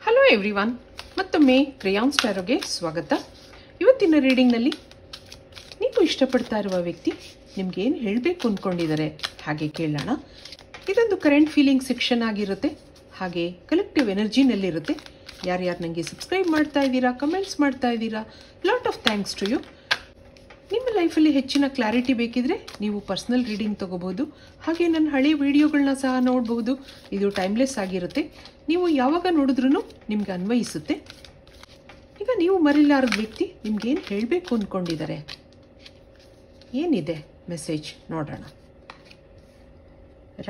Hello everyone, ಮತ್ತೊಮ್ಮೆ crayons ಟ್ಯಾರೋಗೆ ಸ್ವಾಗತ. ಇವತ್ತಿನ ರೀಡಿಂಗ್ನಲ್ಲಿ ನೀವು ಇಷ್ಟಪಡ್ತಾ ಇರುವ ವ್ಯಕ್ತಿ ನಿಮ್ಗೆ ಏನು ಹೇಳಬೇಕು ಅಂದ್ಕೊಂಡಿದ್ದಾರೆ ಹಾಗೆ ಕೇಳೋಣ. ಇದೊಂದು ಕರೆಂಟ್ ಫೀಲಿಂಗ್ ಸೆಕ್ಷನ್ ಆಗಿರುತ್ತೆ, ಹಾಗೆ ಕಲೆಕ್ಟಿವ್ ಎನರ್ಜಿನಲ್ಲಿರುತ್ತೆ. ಯಾರ್ಯಾರು ನನಗೆ ಸಬ್ಸ್ಕ್ರೈಬ್ ಮಾಡ್ತಾ ಇದ್ದೀರಾ, ಕಮೆಂಟ್ಸ್ ಮಾಡ್ತಾ ಇದ್ದೀರಾ, lot of thanks to you. ನಿಮ್ಮ ಲೈಫಲ್ಲಿ ಹೆಚ್ಚಿನ ಕ್ಲಾರಿಟಿ ಬೇಕಿದ್ರೆ ನೀವು ಪರ್ಸ್ನಲ್ ರೀಡಿಂಗ್ ತೊಗೋಬಹುದು. ಹಾಗೆ ನನ್ನ ಹಳೆ ವಿಡಿಯೋಗಳನ್ನ ಸಹ ನೋಡಬಹುದು. ಇದು ಟೈಮ್ಲೆಸ್ ಆಗಿರುತ್ತೆ, ನೀವು ಯಾವಾಗ ನೋಡಿದ್ರೂ ನಿಮ್ಗೆ ಅನ್ವಯಿಸುತ್ತೆ. ಈಗ ನೀವು ಮರೆಯಲಾರದ ವ್ಯಕ್ತಿ ನಿಮ್ಗೇನು ಹೇಳಬೇಕು ಅಂದ್ಕೊಂಡಿದ್ದಾರೆ, ಏನಿದೆ ಮೆಸೇಜ್ ನೋಡೋಣ.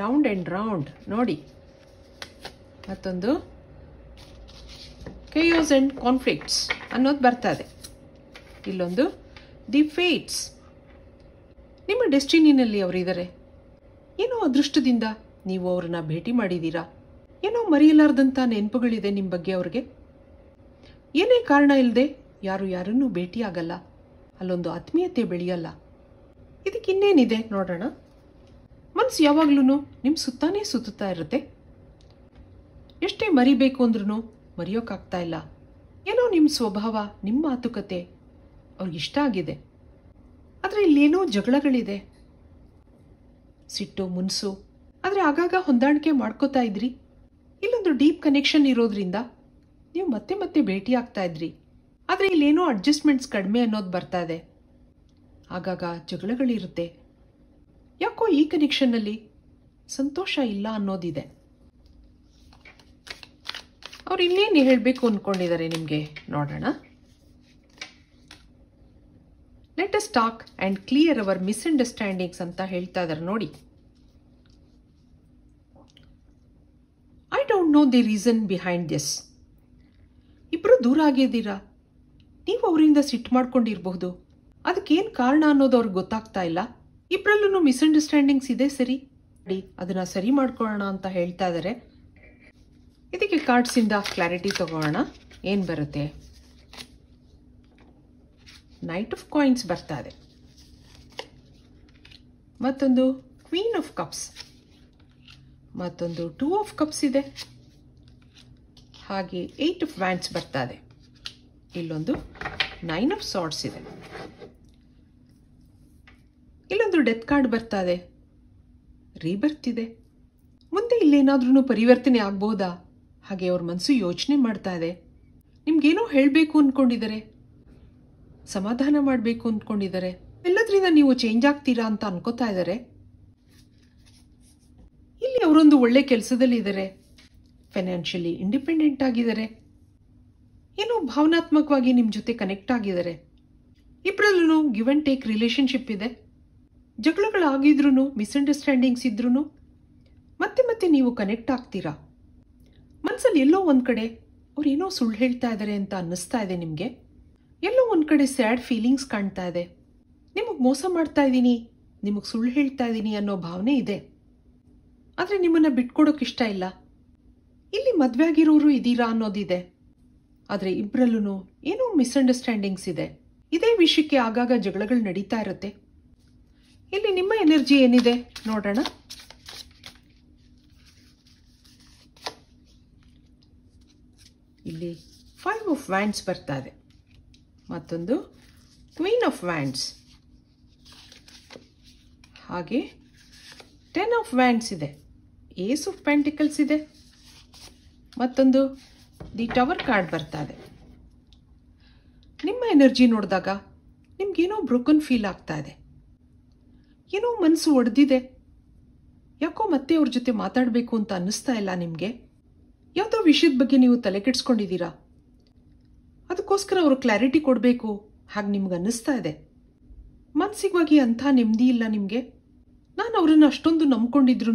ರೌಂಡ್ ಆ್ಯಂಡ್ ರೌಂಡ್ ನೋಡಿ, ಮತ್ತೊಂದು ಕೇಯೋಸ್ ಆ್ಯಂಡ್ ಕಾನ್ಫ್ಲಿಕ್ಟ್ಸ್ ಅನ್ನೋದು ಬರ್ತದೆ. ಇಲ್ಲೊಂದು ದಿ ಫೇಟ್ಸ್. ನಿಮ್ಮ ಡೆಸ್ಟಿನಿನಲ್ಲಿ ಅವರಿದ್ದಾರೆ. ಏನೋ ಅದೃಷ್ಟದಿಂದ ನೀವು ಅವ್ರನ್ನ ಭೇಟಿ ಮಾಡಿದ್ದೀರಾ. ಏನೋ ಮರೆಯಲಾರ್ದಂಥ ನೆನಪುಗಳಿದೆ ನಿಮ್ಮ ಬಗ್ಗೆ ಅವ್ರಿಗೆ. ಏನೇ ಕಾರಣ ಇಲ್ಲದೆ ಯಾರನ್ನೂ ಭೇಟಿ ಆಗಲ್ಲ, ಅಲ್ಲೊಂದು ಆತ್ಮೀಯತೆ ಬೆಳೆಯಲ್ಲ. ಇದಕ್ಕೆ ಇನ್ನೇನಿದೆ ನೋಡೋಣ. ಮನಸ್ಸು ಯಾವಾಗ್ಲೂ ನಿಮ್ಮ ಸುತ್ತಾನೇ ಸುತ್ತುತ್ತಾ ಇರುತ್ತೆ. ಎಷ್ಟೇ ಮರಿಬೇಕು ಅಂದ್ರೂ ಮರೆಯೋಕ್ಕಾಗ್ತಾ ಇಲ್ಲ. ಏನೋ ನಿಮ್ಮ ಸ್ವಭಾವ, ನಿಮ್ಮ ಮಾತುಕತೆ ಅವ್ರಿಗಿಷ್ಟ ಆಗಿದೆ. ಆದರೆ ಇಲ್ಲೇನೋ ಜಗಳಗಳಿದೆ, ಸಿಟ್ಟು, ಮುನ್ಸು. ಆದರೆ ಆಗಾಗ ಹೊಂದಾಣಿಕೆ ಮಾಡ್ಕೋತಾ ಇದ್ರಿ. ಇಲ್ಲೊಂದು ಡೀಪ್ ಕನೆಕ್ಷನ್ ಇರೋದ್ರಿಂದ ನೀವು ಮತ್ತೆ ಮತ್ತೆ ಭೇಟಿ ಆಗ್ತಾ ಇದ್ರಿ. ಆದರೆ ಇಲ್ಲೇನೋ ಅಡ್ಜಸ್ಟ್ಮೆಂಟ್ಸ್ ಕಡಿಮೆ ಅನ್ನೋದು ಬರ್ತಾ ಇದೆ. ಆಗಾಗ ಜಗಳಗಳಿರುತ್ತೆ. ಯಾಕೋ ಈ ಕನೆಕ್ಷನ್ನಲ್ಲಿ ಸಂತೋಷ ಇಲ್ಲ ಅನ್ನೋದಿದೆ. ಅವ್ರು ಇನ್ನೇನು ಹೇಳಬೇಕು ಅಂದ್ಕೊಂಡಿದ್ದಾರೆ ನಿಮಗೆ ನೋಡೋಣ. Let us talk and clear our misunderstandings ಅಂತ ಹೇಳ್ತಾ ಇದ್ದಾರೆ ನೋಡಿ. I don't know the reason behind this. ಇಬ್ಬರು ದೂರ ಆಗಿದ್ದೀರಾ. ನೀವು ಅವರಿಂದ ಸಿಟ್ಟು ಮಾಡ್ಕೊಂಡಿರಬಹುದು. ಅದಕ್ಕೇನು ಕಾರಣ ಅನ್ನೋದು ಅವ್ರಿಗೆ ಗೊತ್ತಾಗ್ತಾ ಇಲ್ಲ. ಇಬ್ಬರಲ್ಲೂ ಮಿಸ್ಅಂಡರ್ಸ್ಟ್ಯಾಂಡಿಂಗ್ಸ್ ಇದೆ, ಸರಿ, ಅದನ್ನ ಸರಿ ಮಾಡ್ಕೊಳ್ಳೋಣ ಅಂತ ಹೇಳ್ತಾ ಇದ್ದಾರೆ. ಇದಕ್ಕೆ ಕಾರ್ಡ್ಸಿಂದ ಕ್ಲಾರಿಟಿ ತಗೋಣ. ಏನು ಬರುತ್ತೆ? ನೈಟ್ ಆಫ್ ಕಾಯಿನ್ಸ್ ಬರ್ತಾ ಇದೆ, ಮತ್ತೊಂದು ಕ್ವೀನ್ ಆಫ್ ಕಪ್ಸ್, ಮತ್ತೊಂದು 2 ಆಫ್ ಕಪ್ಸ್ ಇದೆ, ಹಾಗೆ 8 ಆಫ್ ವ್ಯಾಂಡ್ಸ್ ಬರ್ತಾ ಇದೆ. ಇಲ್ಲೊಂದು 9 ಆಫ್ ಸಾರ್ಡ್ಸ್ ಇದೆ. ಇಲ್ಲೊಂದು ಡೆತ್ ಕಾರ್ಡ್ ಬರ್ತಾ ಇದೆ. ರೀಬರ್ತ್ ಇದೆ. ಮುಂದೆ ಇಲ್ಲೇನಾದ್ರೂ ಪರಿವರ್ತನೆ ಆಗ್ಬೋದಾ ಹಾಗೆ ಅವ್ರ ಮನಸ್ಸು ಯೋಚನೆ ಮಾಡ್ತಾ ಇದೆ. ನಿಮ್ಗೇನೋ ಹೇಳಬೇಕು ಅಂದ್ಕೊಂಡಿದ್ದಾರೆ, ಸಮಾಧಾನ ಮಾಡಬೇಕು ಅಂದ್ಕೊಂಡಿದ್ದಾರೆ. ಎಲ್ಲದ್ರಿಂದ ನೀವು ಚೇಂಜ್ ಆಗ್ತೀರಾ ಅಂತ ಅನ್ಕೋತಾ ಇದ್ದಾರೆ. ಇಲ್ಲಿ ಅವರೊಂದು ಒಳ್ಳೆ ಕೆಲಸದಲ್ಲಿ ಇದ್ದಾರೆ, ಫೈನಾನ್ಷಿಯಲಿ ಇಂಡಿಪೆಂಡೆಂಟ್ ಆಗಿದ್ದಾರೆ. ಏನೋ ಭಾವನಾತ್ಮಕವಾಗಿ ನಿಮ್ಮ ಜೊತೆ ಕನೆಕ್ಟ್ ಆಗಿದ್ದಾರೆ. ಇಬ್ಬರಲ್ಲೂ ಗಿವ್ ಅಂಡ್ ಟೇಕ್ ರಿಲೇಶನ್ಶಿಪ್ ಇದೆ. ಜಗಳಗಳಾಗಿದ್ರೂ, ಮಿಸ್ಅಂಡರ್ಸ್ಟ್ಯಾಂಡಿಂಗ್ಸ್ ಇದ್ರೂ ಮತ್ತೆ ಮತ್ತೆ ನೀವು ಕನೆಕ್ಟ್ ಆಗ್ತೀರಾ. ಮನಸ್ಸಲ್ಲಿ ಎಲ್ಲೋ ಒಂದು ಕಡೆ ಅವ್ರು ಏನೋ ಸುಳ್ಳು ಹೇಳ್ತಾ ಇದ್ದಾರೆ ಅಂತ ಅನ್ನಿಸ್ತಾ ಇದೆ ನಿಮಗೆ. ಎಲ್ಲೋ ಒಂದು ಕಡೆ ಸ್ಯಾಡ್ ಫೀಲಿಂಗ್ಸ್ ಕಾಣ್ತಾ ಇದೆ. ನಿಮಗೆ ಮೋಸ ಮಾಡ್ತಾ ಇದ್ದೀನಿ, ನಿಮಗೆ ಸುಳ್ಳು ಹೇಳ್ತಾ ಇದ್ದೀನಿ ಅನ್ನೋ ಭಾವನೆ ಇದೆ. ಆದರೆ ನಿಮ್ಮನ್ನು ಬಿಟ್ಕೊಡೋಕೆ ಇಷ್ಟ ಇಲ್ಲ. ಇಲ್ಲಿ ಮದುವೆ ಆಗಿರೋರು ಇದ್ದೀರಾ ಅನ್ನೋದಿದೆ. ಆದರೆ ಇಬ್ಬರಲ್ಲೂ ಏನೋ ಮಿಸ್ಅಂಡರ್ಸ್ಟ್ಯಾಂಡಿಂಗ್ಸ್ ಇದೆ. ಇದೇ ವಿಷಯಕ್ಕೆ ಆಗಾಗ ಜಗಳಗಳು ನಡೀತಾ ಇರುತ್ತೆ. ಇಲ್ಲಿ ನಿಮ್ಮ ಎನರ್ಜಿ ಏನಿದೆ ನೋಡೋಣ. ಇಲ್ಲಿ 5 ಆಫ್ ವ್ಯಾಂಡ್ಸ್ ಬರ್ತಾ ಇದೆ, ಮತ್ತೊಂದು ಕ್ವೀನ್ ಆಫ್ ವ್ಯಾಂಡ್ಸ್, ಹಾಗೆ 10 ಆಫ್ ವ್ಯಾಂಡ್ಸ್ ಇದೆ, ಏಸ್ ಆಫ್ ಪೆಂಟಿಕಲ್ಸ್ ಇದೆ, ಮತ್ತೊಂದು ದಿ ಟವರ್ ಕಾರ್ಡ್ ಬರ್ತಾ ಇದೆ. ನಿಮ್ಮ ಎನರ್ಜಿ ನೋಡಿದಾಗ ನಿಮ್ಗೇನೋ ಬ್ರೋಕನ್ ಫೀಲ್ ಆಗ್ತಾ ಇದೆ. ಏನೋ ಮನಸ್ಸು ಒಡೆದಿದೆ. ಯಾಕೋ ಮತ್ತೆ ಅವ್ರ ಜೊತೆ ಮಾತಾಡಬೇಕು ಅಂತ ಅನ್ನಿಸ್ತಾ ಇಲ್ಲ ನಿಮಗೆ. ಯಾವುದೋ ವಿಷಯದ ಬಗ್ಗೆ ನೀವು ತಲೆ ಕೆಡಿಸ್ಕೊಂಡಿದ್ದೀರಾ. ಅದಕ್ಕೋಸ್ಕರ ಅವರು ಕ್ಲಾರಿಟಿ ಕೊಡಬೇಕು ಹಾಗೆ ನಿಮ್ಗೆ ಅನ್ನಿಸ್ತಾ ಇದೆ. ಮಾನಸಿಕವಾಗಿ ಅಂಥ ನೆಮ್ಮದಿ ಇಲ್ಲ ನಿಮಗೆ. ನಾನು ಅವರನ್ನು ಅಷ್ಟೊಂದು ನಂಬ್ಕೊಂಡಿದ್ರು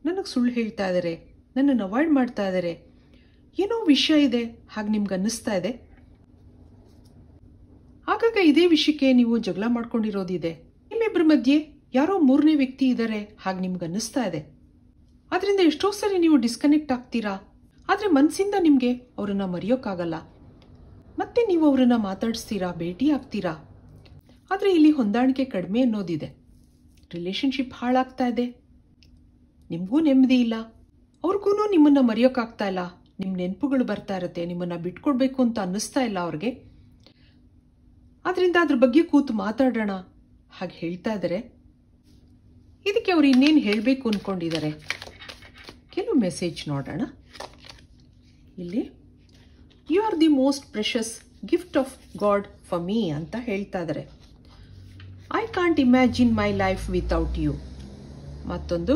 ನನಗೆ ಸುಳ್ಳು ಹೇಳ್ತಾ ಇದ್ದಾರೆ, ನನ್ನನ್ನು ಅವಾಯ್ಡ್ ಮಾಡ್ತಾ ಇದ್ದಾರೆ, ಏನೋ ವಿಷಯ ಇದೆ ಹಾಗೆ ನಿಮ್ಗೆ ಅನ್ನಿಸ್ತಾ ಇದೆ. ಆಗಾಗ ಇದೇ ವಿಷಯಕ್ಕೆ ನೀವು ಜಗಳ ಮಾಡ್ಕೊಂಡಿರೋದಿದೆ. ನಿಮ್ಮಿಬ್ಬರ ಮಧ್ಯೆ ಯಾರೋ 3ನೇ ವ್ಯಕ್ತಿ ಇದ್ದಾರೆ ಹಾಗೆ ನಿಮ್ಗೆ ಅನ್ನಿಸ್ತಾ ಇದೆ. ಅದರಿಂದ ಎಷ್ಟೋ ಸರಿ ನೀವು ಡಿಸ್ಕನೆಕ್ಟ್ ಆಗ್ತೀರಾ. ಆದರೆ ಮನಸ್ಸಿಂದ ನಿಮಗೆ ಅವರನ್ನು ಮರೆಯೋಕ್ಕಾಗಲ್ಲ. ಮತ್ತೆ ನೀವು ಅವರನ್ನು ಮಾತಾಡಿಸ್ತೀರಾ, ಭೇಟಿ ಆಗ್ತೀರಾ. ಆದರೆ ಇಲ್ಲಿ ಹೊಂದಾಣಿಕೆ ಕಡಿಮೆ ಅನ್ನೋದಿದೆ. ರಿಲೇಶನ್ಶಿಪ್ ಹಾಳಾಗ್ತಾ ಇದೆ. ನಿಮಗೂ ನೆಮ್ಮದಿ ಇಲ್ಲ, ಅವ್ರಿಗೂ ನಿಮ್ಮನ್ನು ಮರೆಯೋಕ್ಕಾಗ್ತಾ ಇಲ್ಲ. ನಿಮ್ಮ ನೆನಪುಗಳು ಬರ್ತಾ ಇರುತ್ತೆ, ನಿಮ್ಮನ್ನು ಬಿಟ್ಕೊಡ್ಬೇಕು ಅಂತ ಅನ್ನಿಸ್ತಾ ಇಲ್ಲ ಅವ್ರಿಗೆ. ಆದ್ದರಿಂದ ಅದ್ರ ಬಗ್ಗೆ ಕೂತು ಮಾತಾಡೋಣ ಹಾಗೆ ಹೇಳ್ತಾ ಇದ್ದಾರೆ. ಇದಕ್ಕೆ ಅವ್ರು ಇನ್ನೇನು ಹೇಳಬೇಕು ಅಂದ್ಕೊಂಡಿದ್ದಾರೆ, ಕೆಲವು ಮೆಸೇಜ್ ನೋಡೋಣ. ಇಲ್ಲಿ you are the most precious gift of God for me ಅಂತ ಹೇಳ್ತಾ ಇದ್ದಾರೆ. I can't imagine my life without you. ಮತ್ತೊಂದು,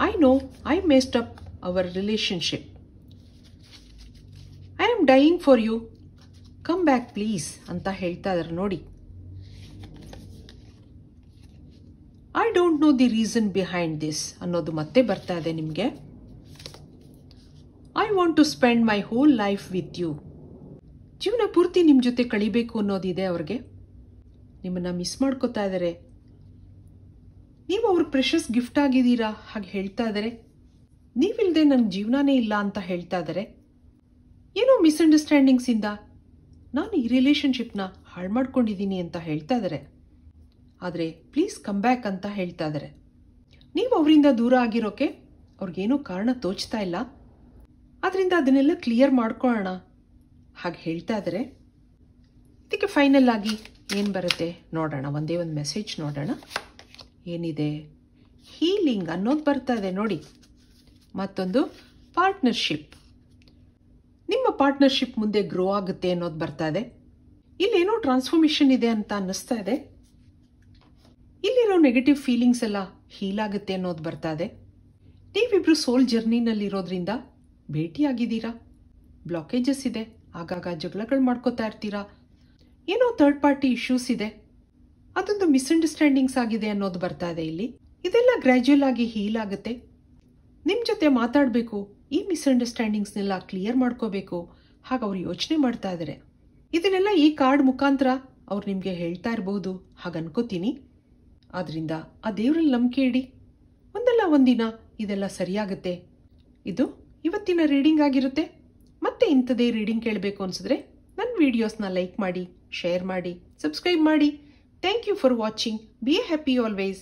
I know I messed up our relationship. I am dying for you, come back please ಅಂತ ಹೇಳ್ತಾ ಇದ್ದಾರೆ ನೋಡಿ. I don't know the reason behind this ಅನ್ನೋದು ಮತ್ತೆ ಬರ್ತಾ ಇದೆ ನಿಮಗೆ. I want to spend my whole life with you. ಜೀವನ ಪೂರ್ತಿ ನಿಮ್ಮ ಜೊತೆ ಕಳಿಬೇಕು ಅನ್ನೋದಿದೆ ಅವ್ರಿಗೆ. ನಿಮ್ಮನ್ನು ಮಿಸ್ ಮಾಡ್ಕೋತಾ ಇದ್ದಾರೆ. ನೀವು ಅವ್ರ ಪ್ರೆಷಸ್ ಗಿಫ್ಟ್ ಆಗಿದ್ದೀರಾ ಹಾಗೆ ಹೇಳ್ತಾ ಇದ್ದಾರೆ. ನೀವಿಲ್ಲದೆ ನನ್ನ ಜೀವನನೇ ಇಲ್ಲ ಅಂತ ಹೇಳ್ತಾ ಇದ್ದಾರೆ. ಏನೋ ಮಿಸ್ಅಂಡರ್ಸ್ಟ್ಯಾಂಡಿಂಗ್ಸಿಂದ ನಾನು ಈ ರಿಲೇಷನ್ಶಿಪ್ನ ಹಾಳು ಮಾಡ್ಕೊಂಡಿದ್ದೀನಿ ಅಂತ ಹೇಳ್ತಾ ಇದ್ದಾರೆ. ಆದರೆ ಪ್ಲೀಸ್ ಕಮ್ ಬ್ಯಾಕ್ ಅಂತ ಹೇಳ್ತಾ ಇದ್ದಾರೆ. ನೀವು ಅವರಿಂದ ದೂರ ಆಗಿರೋಕೆ ಅವ್ರಿಗೇನೋ ಕಾರಣ ತೋಚ್ತಾ ಇಲ್ಲ. ಆದ್ದರಿಂದ ಅದನ್ನೆಲ್ಲ ಕ್ಲಿಯರ್ ಮಾಡ್ಕೊಳ್ಳೋಣ ಹಾಗೆ ಹೇಳ್ತಾ ಇದ್ದಾರೆ. ಇದಕ್ಕೆ ಫೈನಲ್ ಆಗಿ ಏನು ಬರುತ್ತೆ ನೋಡೋಣ. ಒಂದೇ ಒಂದು ಮೆಸೇಜ್ ನೋಡೋಣ. ಏನಿದೆ, ಹೀಲಿಂಗ್ ಅನ್ನೋದು ಬರ್ತಾ ಇದೆ ನೋಡಿ. ಮತ್ತೊಂದು ಪಾರ್ಟ್ನರ್ಶಿಪ್, ನಿಮ್ಮ ಪಾರ್ಟ್ನರ್ಶಿಪ್ ಮುಂದೆ ಗ್ರೋ ಆಗುತ್ತೆ ಅನ್ನೋದು ಬರ್ತಾ ಇದೆ. ಇಲ್ಲೇನೋ ಟ್ರಾನ್ಸ್ಫಾರ್ಮೇಷನ್ ಇದೆ ಅಂತ ಅನ್ನಿಸ್ತಾ ಇದೆ. ಇಲ್ಲಿರೋ ನೆಗೆಟಿವ್ ಫೀಲಿಂಗ್ಸ್ ಎಲ್ಲ ಹೀಲ್ ಆಗುತ್ತೆ ಅನ್ನೋದು ಬರ್ತಾ ಇದೆ. ನೀವಿಬ್ರು ಸೋಲ್ ಜರ್ನಿನಲ್ಲಿರೋದ್ರಿಂದ ಭೇಟಿಯಾಗಿದ್ದೀರಾ. ಬ್ಲಾಕೇಜಸ್ ಇದೆ, ಆಗಾಗ ಜಗಳಗಳು ಮಾಡ್ಕೋತಾ ಇರ್ತೀರಾ. ಏನೋ ಥರ್ಡ್ ಪಾರ್ಟಿ ಇಶ್ಯೂಸ್ ಇದೆ, ಅದೊಂದು ಮಿಸ್ಅಂಡರ್ಸ್ಟ್ಯಾಂಡಿಂಗ್ಸ್ ಆಗಿದೆ ಅನ್ನೋದು ಬರ್ತಾ ಇದೆ ಇಲ್ಲಿ. ಇದೆಲ್ಲ ಗ್ರ್ಯಾಜುಯಲ್ ಆಗಿ ಹೀಲ್ ಆಗುತ್ತೆ. ನಿಮ್ಮ ಜೊತೆ ಮಾತಾಡಬೇಕು, ಈ ಮಿಸ್ಅಂಡರ್ಸ್ಟ್ಯಾಂಡಿಂಗ್ಸ್ನೆಲ್ಲ ಕ್ಲಿಯರ್ ಮಾಡ್ಕೋಬೇಕು ಹಾಗೆ ಅವ್ರು ಯೋಚನೆ ಮಾಡ್ತಾ ಇದ್ದಾರೆ. ಇದನ್ನೆಲ್ಲ ಈ ಕಾರ್ಡ್ ಮುಖಾಂತರ ಅವ್ರು ನಿಮಗೆ ಹೇಳ್ತಾ ಇರಬಹುದು ಹಾಗೆ ಅನ್ಕೋತೀನಿ. ಆದ್ದರಿಂದ ಆ ದೇವರಲ್ಲಿ ನಂಬಿಕೆ ಇಡಿ, ಒಂದಲ್ಲ ಒಂದಿನ ಇದೆಲ್ಲ ಸರಿಯಾಗುತ್ತೆ. ಇದು ಇವತ್ತಿನ ರೀಡಿಂಗ್ ಆಗಿರುತ್ತೆ. ಮತ್ತೆ ಇಂಥದೇ ರೀಡಿಂಗ್ ಕೇಳಬೇಕು ಅನಿಸಿದ್ರೆ ನನ್ನ ವಿಡಿಯೋಸ್ನ ಲೈಕ್ ಮಾಡಿ, ಶೇರ್ ಮಾಡಿ, ಸಬ್ಸ್ಕ್ರೈಬ್ ಮಾಡಿ. Thank you for watching. Be happy always.